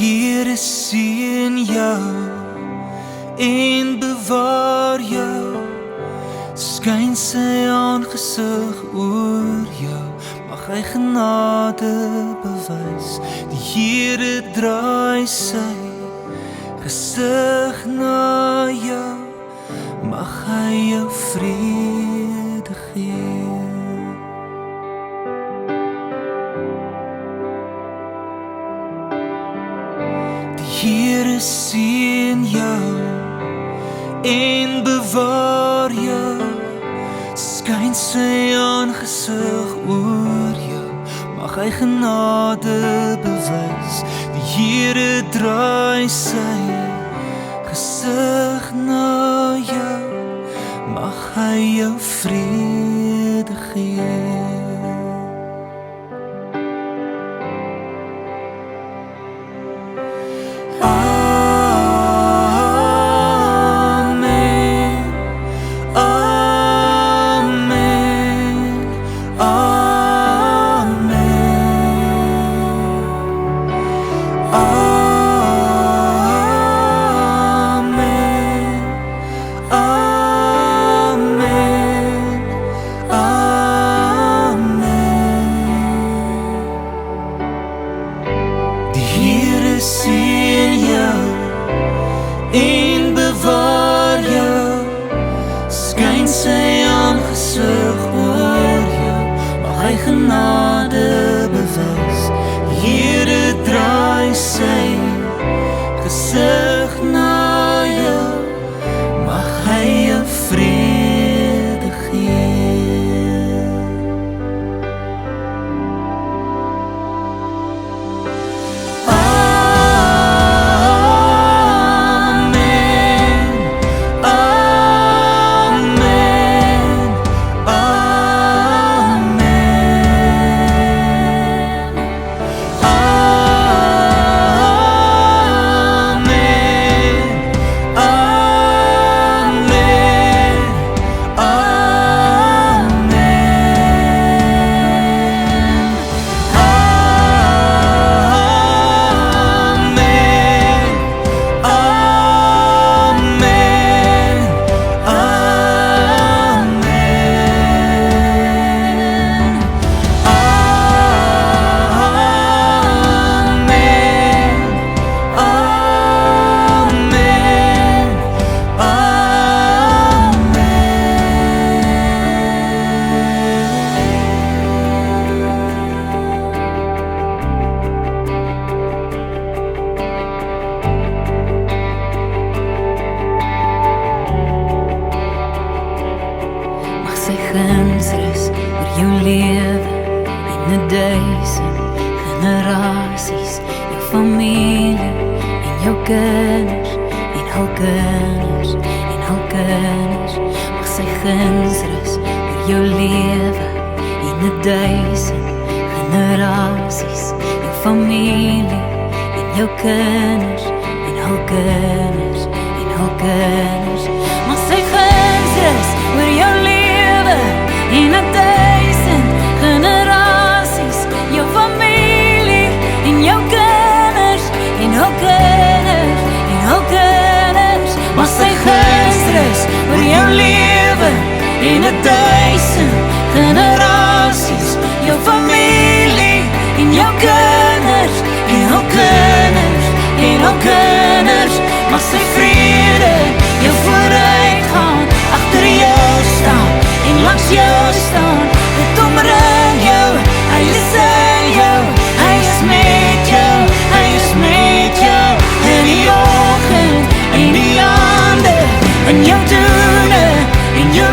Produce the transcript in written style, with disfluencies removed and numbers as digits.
Here sien jou en bewaar jou, skyn sy aangesig oor jou, mag hy genade bewys. Die Here draai sy gesig na jou, mag hy jou vrede gee. Here sien jou en bewaar jou, skyn sy aangesig oor jou, mag hy genade bewys. Die Here draai sy gesig na jou, mag hy jou vrede gee. Sien jou en bewaar jou, skyn sy aangesig oor jou, mag hy genade bewys. Here draai sy gesig na jou, mag hy jou vrede gee. Sy gunsrus oor jou lewe en 1000 generasies, jou familie en jou kinders en hul kinders en hul kinders. Mag sy gunsrus oor jou lewe en 1000 generasies, jou familie en jou kinders en hul kinders en hul kinders. Mag sy gunsrus oor jou lewe en 1000 generaties, jou familie en jou kinders en hul kinders en hul kinders. Mag sy gunsrus oor jou lewe en 1000 generaties, jou familie en jou kinders en hul kinders en hul kinders. Mag sy vrede jou vooruitgaan, agter jou staan en langs jou staan, dit omring jou, hy is in jou, hy is met jou, hy is met jou, in die oggend, in die aande, in jou doene, in jou